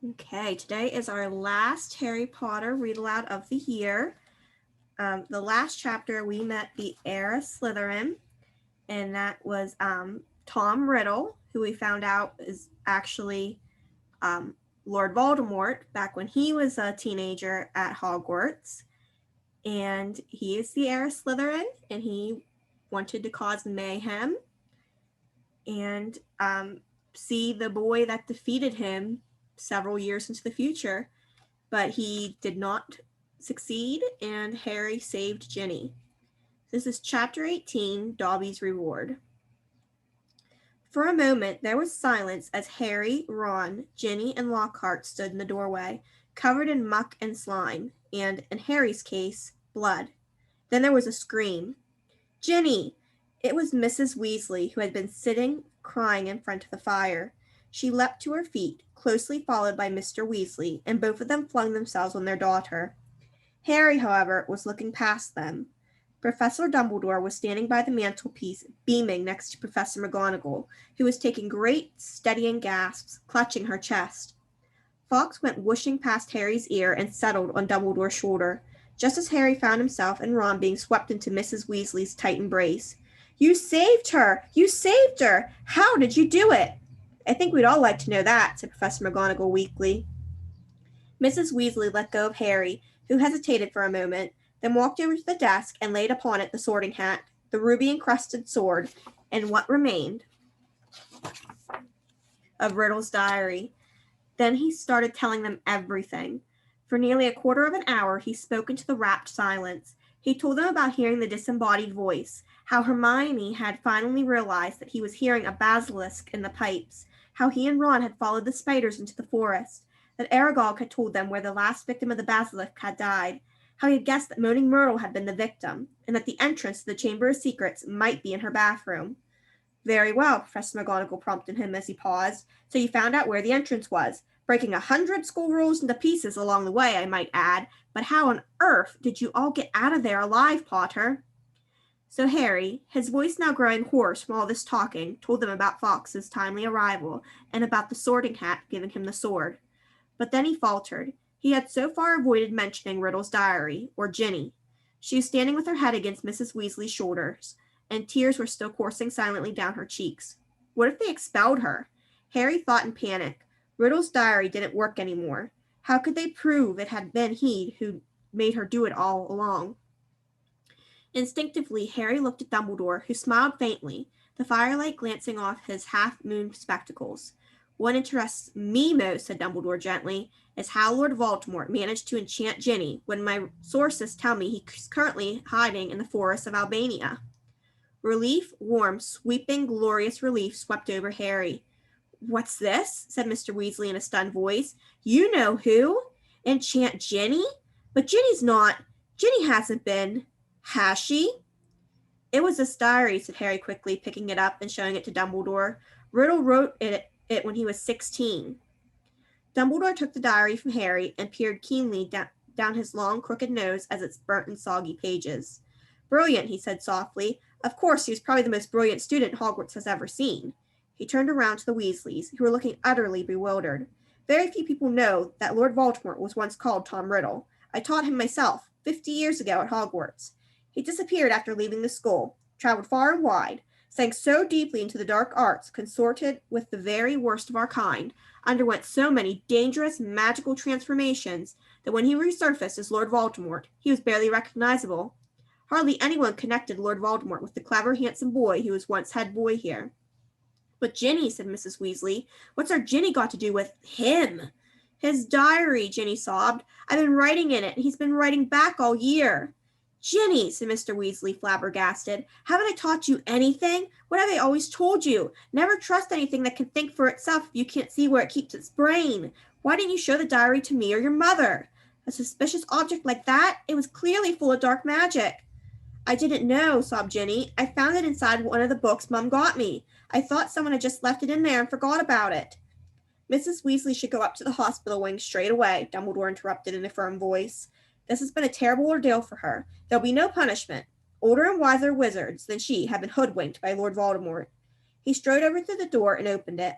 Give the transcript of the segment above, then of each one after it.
Okay, today is our last Harry Potter read aloud of the year. The last chapter we met the heir of Slytherin, and that was Tom Riddle, who we found out is actually um, Lord Voldemort back when he was a teenager at Hogwarts. And he is the heir of Slytherin, and he wanted to cause mayhem and see the boy that defeated him several years into the future. But he did not succeed, and Harry saved Ginny. This is Chapter 18, Dobby's Reward. For a moment there was silence as Harry, Ron, Ginny, and Lockhart stood in the doorway, covered in muck and slime, and, in Harry's case, blood. Then there was a scream. Ginny! It was Mrs. Weasley, who had been sitting crying in front of the fire. She leapt to her feet, closely followed by Mr. Weasley, and both of them flung themselves on their daughter. Harry, however, was looking past them. Professor Dumbledore was standing by the mantelpiece, beaming next to Professor McGonagall, who was taking great, steadying gasps, clutching her chest. Fawkes went whooshing past Harry's ear and settled on Dumbledore's shoulder, just as Harry found himself and Ron being swept into Mrs. Weasley's tight embrace. You saved her! You saved her! How did you do it? I think we'd all like to know that, said Professor McGonagall weakly. Mrs. Weasley let go of Harry, who hesitated for a moment, then walked over to the desk and laid upon it the sorting hat, the ruby-encrusted sword, and what remained of Riddle's diary. Then he started telling them everything. For nearly a quarter of an hour he spoke into the rapt silence. He told them about hearing the disembodied voice, how Hermione had finally realized that he was hearing a basilisk in the pipes, how he and Ron had followed the spiders into the forest, that Aragog had told them where the last victim of the basilisk had died, how he had guessed that Moaning Myrtle had been the victim, and that the entrance to the Chamber of Secrets might be in her bathroom. Very well, Professor McGonagall prompted him as he paused. So you found out where the entrance was, breaking 100 school rules into pieces along the way, I might add. But how on earth did you all get out of there alive, Potter? So Harry, his voice now growing hoarse from all this talking, told them about Fawkes's timely arrival and about the sorting hat giving him the sword. But then he faltered. He had so far avoided mentioning Riddle's diary, or Ginny. She was standing with her head against Mrs. Weasley's shoulders, and tears were still coursing silently down her cheeks. What if they expelled her? Harry thought in panic. Riddle's diary didn't work anymore. How could they prove it had been he who made her do it all along? Instinctively, Harry looked at Dumbledore, who smiled faintly, the firelight glancing off his half-moon spectacles. What interests me most, said Dumbledore gently, is how Lord Voldemort managed to enchant Ginny when my sources tell me he's currently hiding in the forests of Albania. Relief, warm, sweeping, glorious relief swept over Harry. What's this? Said Mr. Weasley in a stunned voice. You know who? Enchant Ginny? But Ginny's not. Ginny hasn't been. Has she? It was this diary, said Harry quickly, picking it up and showing it to Dumbledore. Riddle wrote it when he was 16. Dumbledore took the diary from Harry and peered keenly down his long, crooked nose as its burnt and soggy pages. Brilliant, he said softly. Of course, he was probably the most brilliant student Hogwarts has ever seen. He turned around to the Weasleys, who were looking utterly bewildered. Very few people know that Lord Voldemort was once called Tom Riddle. I taught him myself, 50 years ago at Hogwarts. He disappeared after leaving the school, traveled far and wide, sank so deeply into the dark arts, consorted with the very worst of our kind, underwent so many dangerous magical transformations that when he resurfaced as Lord Voldemort, he was barely recognizable. Hardly anyone connected Lord Voldemort with the clever, handsome boy who was once head boy here. But Ginny, said Mrs. Weasley, what's our Ginny got to do with him? His diary, Ginny sobbed. I've been writing in it, and he's been writing back all year. Ginny, said Mr. Weasley, flabbergasted, haven't I taught you anything? What have I always told you? Never trust anything that can think for itself if you can't see where it keeps its brain. Why didn't you show the diary to me or your mother? A suspicious object like that? It was clearly full of dark magic. I didn't know, sobbed Ginny. I found it inside one of the books Mum got me. I thought someone had just left it in there and forgot about it. Mrs. Weasley should go up to the hospital wing straight away, Dumbledore interrupted in a firm voice. This has been a terrible ordeal for her. There'll be no punishment. Older and wiser wizards than she have been hoodwinked by Lord Voldemort. He strode over to the door and opened it.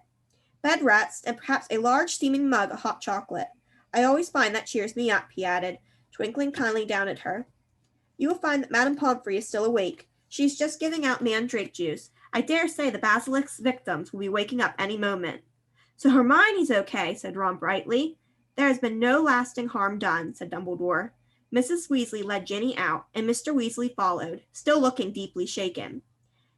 bed rest, and perhaps a large steaming mug of hot chocolate. I always find that cheers me up, he added, twinkling kindly down at her. You will find that Madame Pomfrey is still awake. She's just giving out mandrake juice. I dare say the basilisk's victims will be waking up any moment. So Hermione's okay, said Ron brightly. There has been no lasting harm done, said Dumbledore. Mrs. Weasley led Ginny out, and Mr. Weasley followed, still looking deeply shaken.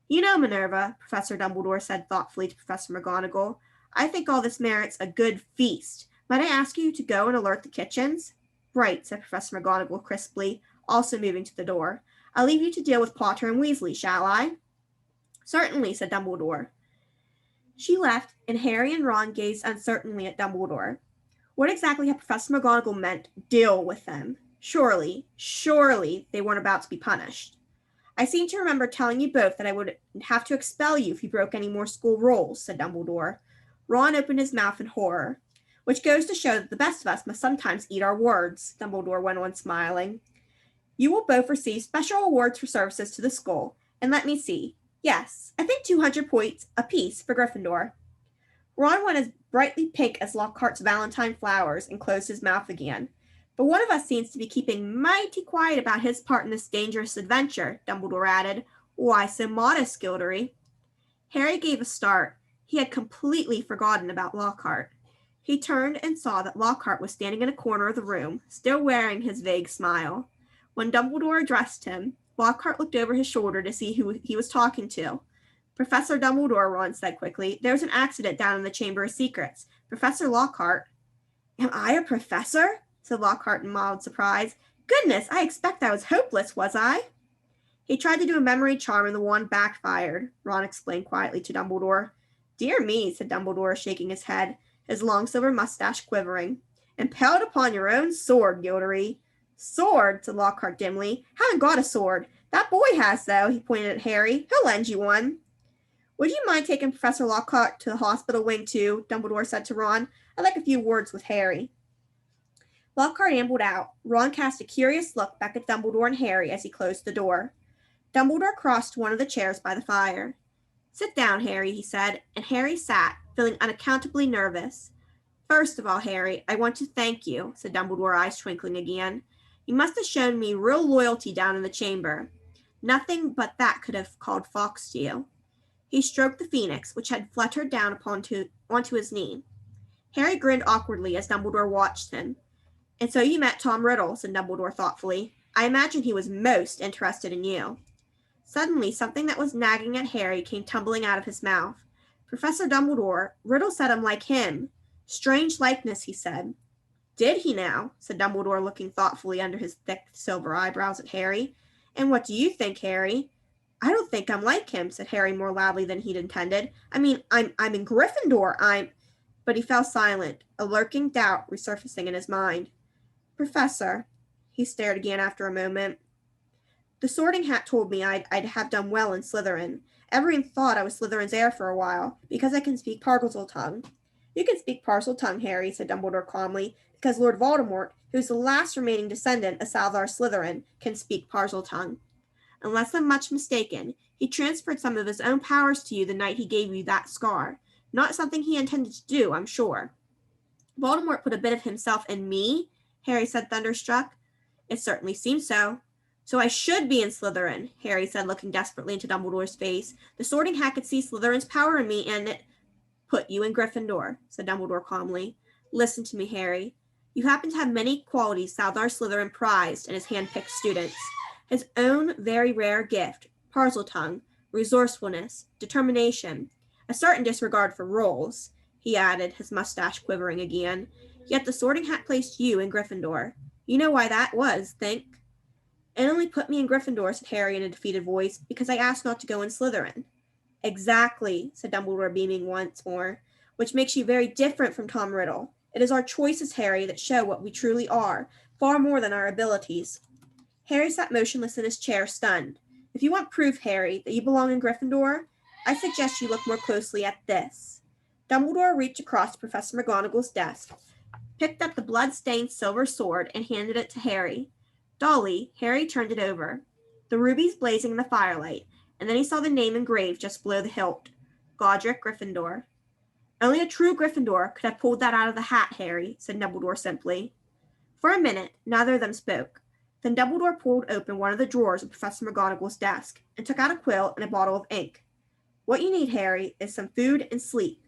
You know, Minerva, Professor Dumbledore said thoughtfully to Professor McGonagall, I think all this merits a good feast. Might I ask you to go and alert the kitchens? Right, said Professor McGonagall crisply, also moving to the door. I'll leave you to deal with Potter and Weasley, shall I? Certainly, said Dumbledore. She left, and Harry and Ron gazed uncertainly at Dumbledore. What exactly had Professor McGonagall meant, deal with them? Surely they weren't about to be punished. I seem to remember telling you both that I would have to expel you if you broke any more school rules, said Dumbledore. Ron opened his mouth in horror. Which goes to show that the best of us must sometimes eat our words, Dumbledore went on smiling. You will both receive special awards for services to the school, and let me see. Yes, I think 200 points apiece for Gryffindor. Ron went as brightly pink as Lockhart's Valentine flowers and closed his mouth again. But one of us seems to be keeping mighty quiet about his part in this dangerous adventure, Dumbledore added. Why so modest, Gilderoy? Harry gave a start. He had completely forgotten about Lockhart. He turned and saw that Lockhart was standing in a corner of the room, still wearing his vague smile. When Dumbledore addressed him, Lockhart looked over his shoulder to see who he was talking to. Professor Dumbledore, Ron said quickly. There's an accident down in the Chamber of Secrets. Professor Lockhart. Am I a professor? Said Lockhart in mild surprise. Goodness, I expect I was hopeless, was I? He tried to do a memory charm and the wand backfired, Ron explained quietly to Dumbledore. Dear me, said Dumbledore, shaking his head, his long silver mustache quivering. Impaled upon your own sword, Gilderoy. Sword, said Lockhart dimly. Haven't got a sword. That boy has, though, he pointed at Harry. He'll lend you one. Would you mind taking Professor Lockhart to the hospital wing, too? Dumbledore said to Ron. I'd like a few words with Harry. Lockhart ambled out. Ron cast a curious look back at Dumbledore and Harry as he closed the door. Dumbledore crossed to one of the chairs by the fire. Sit down, Harry, he said, and Harry sat, feeling unaccountably nervous. First of all, Harry, I want to thank you, said Dumbledore, eyes twinkling again. You must have shown me real loyalty down in the chamber. Nothing but that could have called Fawkes to you. He stroked the phoenix, which had fluttered down onto his knee. Harry grinned awkwardly as Dumbledore watched him. And so you met Tom Riddle, said Dumbledore thoughtfully. I imagine he was most interested in you. Suddenly, something that was nagging at Harry came tumbling out of his mouth. Professor Dumbledore, Riddle said I'm like him. Strange likeness, he said. Did he now? Said Dumbledore, looking thoughtfully under his thick silver eyebrows at Harry. And what do you think, Harry? I don't think I'm like him, said Harry more loudly than he'd intended. I mean, I'm in Gryffindor, But he fell silent, a lurking doubt resurfacing in his mind. Professor, he stared again after a moment. The Sorting Hat told me I'd have done well in Slytherin. Everyone thought I was Slytherin's heir for a while, because I can speak Parseltongue. You can speak Parseltongue, Harry, said Dumbledore calmly, because Lord Voldemort, who's the last remaining descendant of Salazar Slytherin, can speak Parseltongue. Unless I'm much mistaken, he transferred some of his own powers to you the night he gave you that scar. Not something he intended to do, I'm sure. Voldemort put a bit of himself in me? Harry said, thunderstruck. It certainly seems so. So I should be in Slytherin, Harry said, looking desperately into Dumbledore's face. The Sorting Hat could see Slytherin's power in me, and it put you in Gryffindor, said Dumbledore calmly. Listen to me, Harry. You happen to have many qualities Salazar Slytherin prized in his hand-picked students. His own very rare gift, Parseltongue, resourcefulness, determination, a certain disregard for rules, he added, his mustache quivering again. Yet the Sorting Hat placed you in Gryffindor. You know why that was, think? It only put me in Gryffindor, said Harry in a defeated voice, because I asked not to go in Slytherin. Exactly, said Dumbledore, beaming once more, which makes you very different from Tom Riddle. It is our choices, Harry, that show what we truly are, far more than our abilities. Harry sat motionless in his chair, stunned. If you want proof, Harry, that you belong in Gryffindor, I suggest you look more closely at this. Dumbledore reached across to Professor McGonagall's desk, picked up the blood-stained silver sword, and handed it to Harry. Dully, Harry turned it over, the rubies blazing in the firelight, and then he saw the name engraved just below the hilt, Godric Gryffindor. Only a true Gryffindor could have pulled that out of the hat, Harry, said Dumbledore simply. For a minute, neither of them spoke. Then Dumbledore pulled open one of the drawers of Professor McGonagall's desk and took out a quill and a bottle of ink. What you need, Harry, is some food and sleep.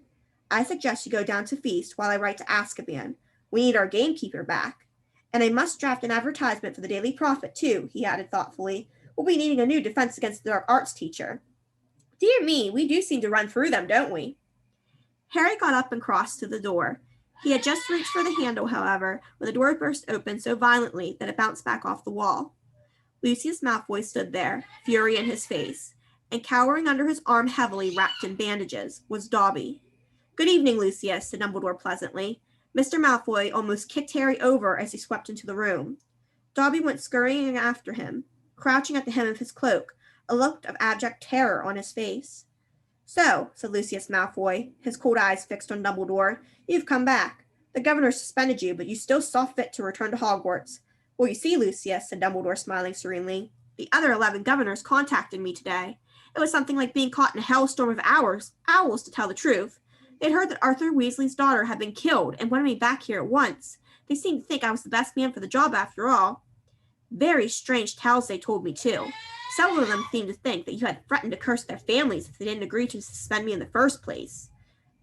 I suggest you go down to Feast while I write to Azkaban. We need our gamekeeper back. And I must draft an advertisement for the Daily Prophet, too, he added thoughtfully. We'll be needing a new defense against the dark arts teacher. Dear me, we do seem to run through them, don't we? Harry got up and crossed to the door. He had just reached for the handle, however, when the door burst open so violently that it bounced back off the wall. Lucius Malfoy stood there, fury in his face, and cowering under his arm heavily wrapped in bandages was Dobby. Good evening, Lucius, said Dumbledore pleasantly. Mr. Malfoy almost kicked Harry over as he swept into the room. Dobby went scurrying after him, crouching at the hem of his cloak, a look of abject terror on his face. So, said Lucius Malfoy, his cold eyes fixed on Dumbledore, you've come back. The governor suspended you, but you still saw fit to return to Hogwarts. Well, you see, Lucius, said Dumbledore, smiling serenely, the other 11 governors contacted me today. It was something like being caught in a hailstorm of owls, to tell the truth. They'd heard that Arthur Weasley's daughter had been killed and wanted me back here at once. They seemed to think I was the best man for the job after all. Very strange tales they told me, too. Several of them seemed to think that you had threatened to curse their families if they didn't agree to suspend me in the first place.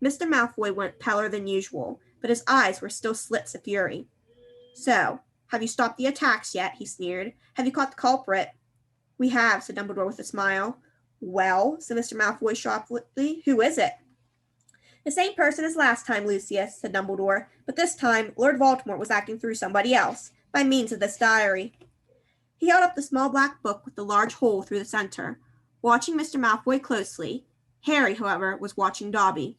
Mr. Malfoy went paler than usual, but his eyes were still slits of fury. So, have you stopped the attacks yet? He sneered. Have you caught the culprit? We have, said Dumbledore with a smile. Well, said Mr. Malfoy sharply, who is it? The same person as last time, Lucius, said Dumbledore, but this time Lord Voldemort was acting through somebody else, by means of this diary. He held up the small black book with the large hole through the center, watching Mr. Malfoy closely. Harry, however, was watching Dobby.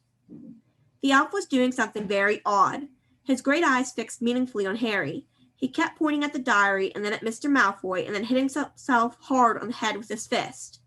The elf was doing something very odd, his great eyes fixed meaningfully on Harry. He kept pointing at the diary and then at Mr. Malfoy and then hitting himself hard on the head with his fist.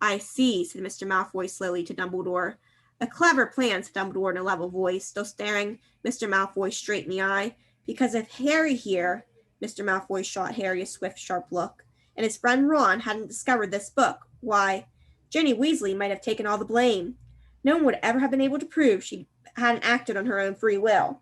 I see, said Mr. Malfoy slowly to Dumbledore. A clever plan, said Dumbledore in a level voice, still staring Mr. Malfoy straight in the eye, because if Harry here, Mr. Malfoy shot Harry a swift, sharp look, and his friend Ron hadn't discovered this book, why, Ginny Weasley might have taken all the blame. No one would ever have been able to prove she hadn't acted on her own free will.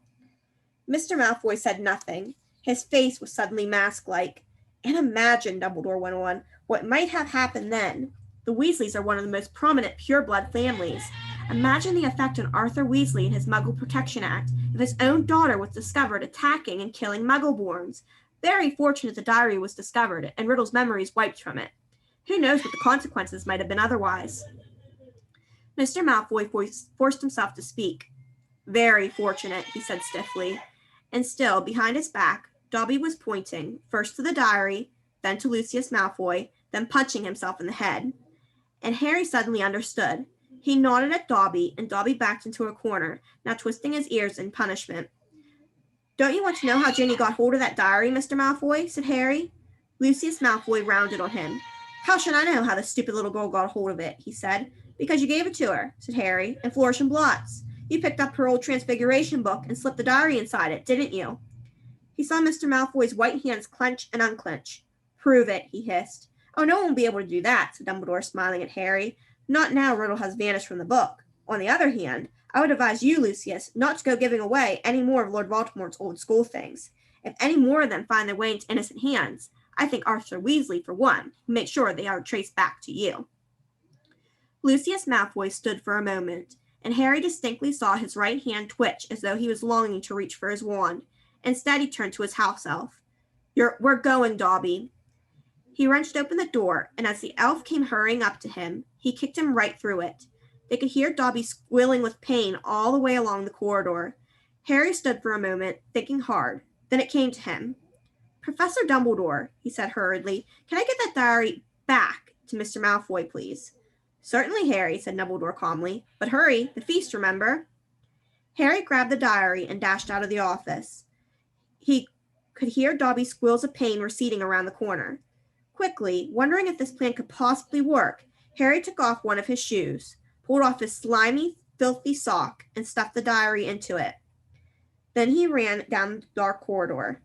Mr. Malfoy said nothing. His face was suddenly mask-like. And imagine, Dumbledore went on, what might have happened then. The Weasleys are one of the most prominent pure-blood families. Imagine the effect on Arthur Weasley and his Muggle Protection Act if his own daughter was discovered attacking and killing Muggleborns. Very fortunate the diary was discovered and Riddle's memories wiped from it. Who knows what the consequences might have been otherwise? Mr. Malfoy forced himself to speak. Very fortunate, he said stiffly. And still, behind his back, Dobby was pointing, first to the diary, then to Lucius Malfoy, then punching himself in the head. And Harry suddenly understood. He nodded at Dobby, and Dobby backed into a corner, now twisting his ears in punishment. Don't you want to know how Ginny got hold of that diary, Mr. Malfoy? Said Harry. Lucius Malfoy rounded on him. How should I know how the stupid little girl got hold of it? He said. Because you gave it to her, said Harry, and Flourish and Blots. You picked up her old Transfiguration book and slipped the diary inside it, didn't you? He saw Mr. Malfoy's white hands clench and unclench. Prove it, he hissed. Oh, no one will be able to do that, said Dumbledore, smiling at Harry. Not now Riddle has vanished from the book. On the other hand, I would advise you, Lucius, not to go giving away any more of Lord Voldemort's old school things. If any more of them find their way into innocent hands, I think Arthur Weasley, for one, will make sure they are traced back to you. Lucius Malfoy stood for a moment, and Harry distinctly saw his right hand twitch as though he was longing to reach for his wand. Instead, he turned to his house elf. We're going, Dobby. He wrenched open the door, and as the elf came hurrying up to him, he kicked him right through it. They could hear Dobby squealing with pain all the way along the corridor. Harry stood for a moment, thinking hard. Then it came to him. Professor Dumbledore, he said hurriedly, can I get that diary back to Mr. Malfoy, please? Certainly, Harry, said Dumbledore calmly. But hurry, the feast, remember? Harry grabbed the diary and dashed out of the office. He could hear Dobby's squeals of pain receding around the corner. Quickly, wondering if this plan could possibly work, Harry took off one of his shoes, pulled off his slimy, filthy sock, and stuffed the diary into it. Then he ran down the dark corridor.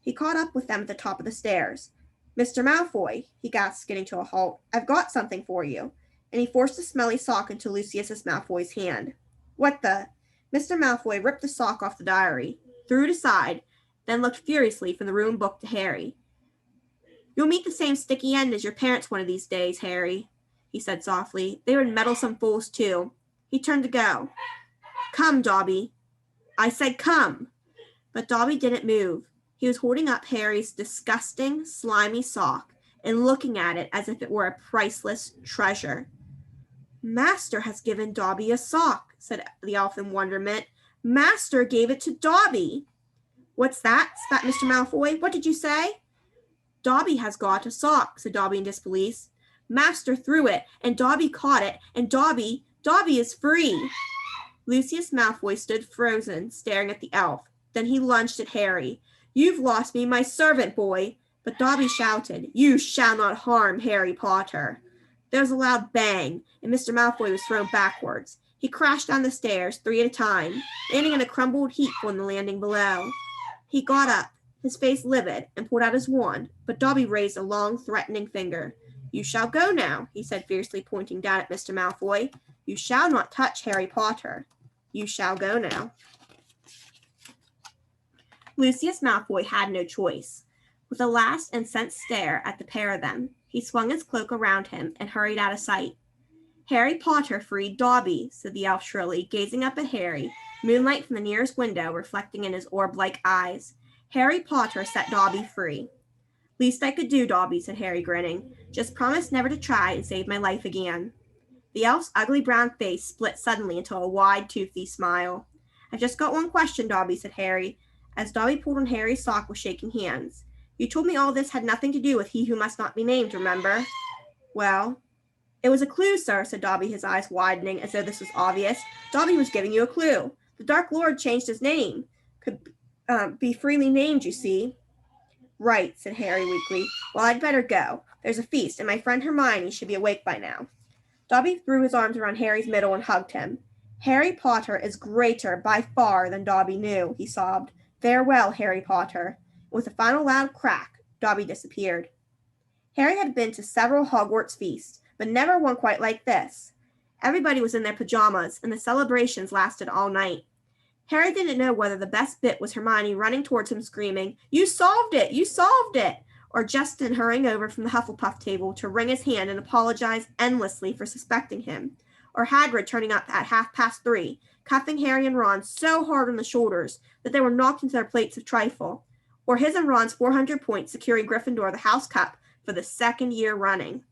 He caught up with them at the top of the stairs. Mr. Malfoy, he gasped, getting to a halt, I've got something for you. And he forced the smelly sock into Lucius Malfoy's hand. What the? Mr. Malfoy ripped the sock off the diary, threw it aside, then looked furiously from the ruined book to Harry. You'll meet the same sticky end as your parents one of these days, Harry, he said softly. They were meddlesome fools, too. He turned to go. Come, Dobby. I said come. But Dobby didn't move. He was holding up Harry's disgusting, slimy sock and looking at it as if it were a priceless treasure. Master has given Dobby a sock, said the elf in wonderment. Master gave it to Dobby. What's that? Spat Mr. Malfoy. What did you say? Dobby has got a sock, said Dobby in disbelief. Master threw it, and Dobby caught it, and Dobby is free. Lucius Malfoy stood frozen, staring at the elf. Then he lunged at Harry. You've lost me, my servant boy. But Dobby shouted, You shall not harm Harry Potter. There was a loud bang, and Mr. Malfoy was thrown backwards. He crashed down the stairs, 3 at a time, landing in a crumbled heap on the landing below. He got up, his face livid, and pulled out his wand, but Dobby raised a long, threatening finger. You shall go now, he said fiercely, pointing down at Mr. Malfoy. You shall not touch Harry Potter. You shall go now. Lucius Malfoy had no choice. With a last incensed stare at the pair of them, he swung his cloak around him and hurried out of sight. Harry Potter freed Dobby, said the elf shrilly, gazing up at Harry, moonlight from the nearest window reflecting in his orb-like eyes. Harry Potter set Dobby free. Least I could do, Dobby, said Harry, grinning. Just promise never to try and save my life again. The elf's ugly brown face split suddenly into a wide, toothy smile. I've just got one question, Dobby, said Harry, as Dobby pulled on Harry's sock with shaking hands. You told me all this had nothing to do with he who must not be named, remember? Well, it was a clue, sir, said Dobby, his eyes widening as though this was obvious. Dobby was giving you a clue. The Dark Lord changed his name. Could be freely named, you see. Right, said Harry weakly. Well, I'd better go. There's a feast, and my friend Hermione should be awake by now. Dobby threw his arms around Harry's middle and hugged him. Harry Potter is greater by far than Dobby knew, he sobbed. Farewell, Harry Potter. With a final loud crack, Dobby disappeared. Harry had been to several Hogwarts feasts, but never one quite like this. Everybody was in their pajamas, and the celebrations lasted all night. Harry didn't know whether the best bit was Hermione running towards him screaming, You solved it! You solved it! Or Justin hurrying over from the Hufflepuff table to wring his hand and apologize endlessly for suspecting him. Or Hagrid turning up at 3:30, cuffing Harry and Ron so hard on the shoulders that they were knocked into their plates of trifle. Or his and Ron's 400 points securing Gryffindor the House Cup for the 2nd year running.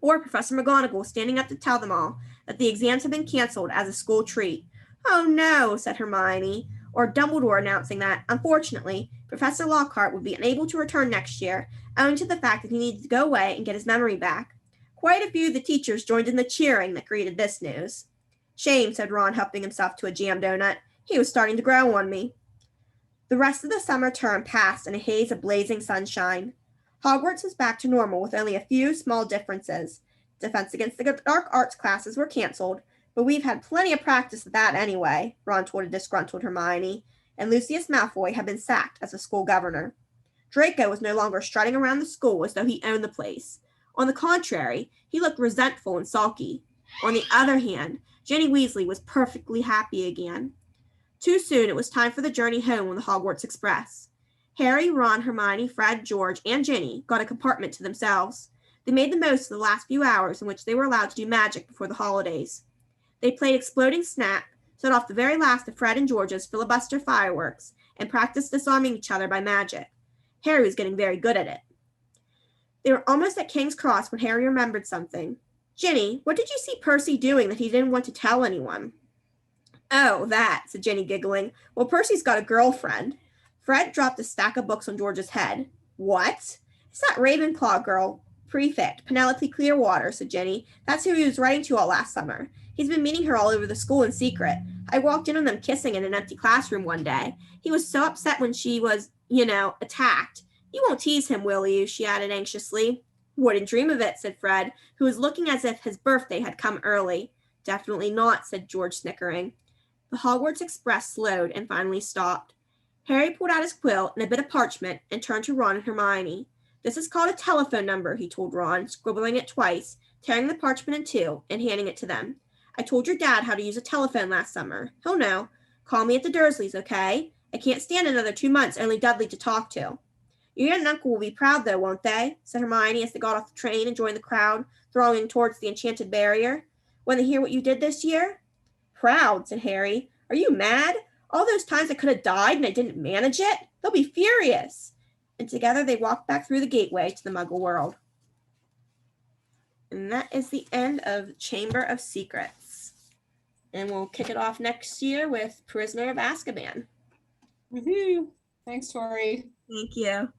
Or Professor McGonagall standing up to tell them all that the exams had been canceled as a school treat. Oh no, said Hermione. Or Dumbledore announcing that, unfortunately, Professor Lockhart would be unable to return next year, owing to the fact that he needed to go away and get his memory back. Quite a few of the teachers joined in the cheering that greeted this news. Shame, said Ron, helping himself to a jam donut. He was starting to grow on me. The rest of the summer term passed in a haze of blazing sunshine. Hogwarts was back to normal with only a few small differences. Defense Against the Dark Arts classes were canceled, but we've had plenty of practice at that anyway, Ron told a disgruntled Hermione, and Lucius Malfoy had been sacked as a school governor. Draco was no longer strutting around the school as though he owned the place. On the contrary, he looked resentful and sulky. On the other hand, Ginny Weasley was perfectly happy again. Too soon it was time for the journey home on the Hogwarts Express. Harry, Ron, Hermione, Fred, George, and Ginny got a compartment to themselves. They made the most of the last few hours in which they were allowed to do magic before the holidays. They played Exploding Snap, set off the very last of Fred and George's filibuster fireworks, and practiced disarming each other by magic. Harry was getting very good at it. They were almost at King's Cross when Harry remembered something. Ginny, what did you see Percy doing that he didn't want to tell anyone? Oh, that, said Ginny, giggling. Well, Percy's got a girlfriend. Fred dropped a stack of books on George's head. What? It's that Ravenclaw girl, prefect, Penelope Clearwater, said Ginny. That's who he was writing to all last summer. He's been meeting her all over the school in secret. I walked in on them kissing in an empty classroom one day. He was so upset when she was, attacked. You won't tease him, will you? She added anxiously. Wouldn't dream of it, said Fred, who was looking as if his birthday had come early. Definitely not, said George, snickering. The Hogwarts Express slowed and finally stopped. Harry pulled out his quill and a bit of parchment and turned to Ron and Hermione. This is called a telephone number, he told Ron, scribbling it twice, tearing the parchment in two, and handing it to them. I told your dad how to use a telephone last summer. He'll know. Call me at the Dursleys, okay? I can't stand another 2 months, only Dudley to talk to. Your aunt and uncle will be proud, though, won't they? Said Hermione as they got off the train and joined the crowd thronging towards the enchanted barrier. When they hear what you did this year? Proud, said Harry. Are you mad? All those times I could have died and I didn't manage it? They'll be furious. And together they walked back through the gateway to the Muggle world. And that is the end of Chamber of Secrets. And we'll kick it off next year with Prisoner of Azkaban. Woohoo! Thanks, Tori. Thank you.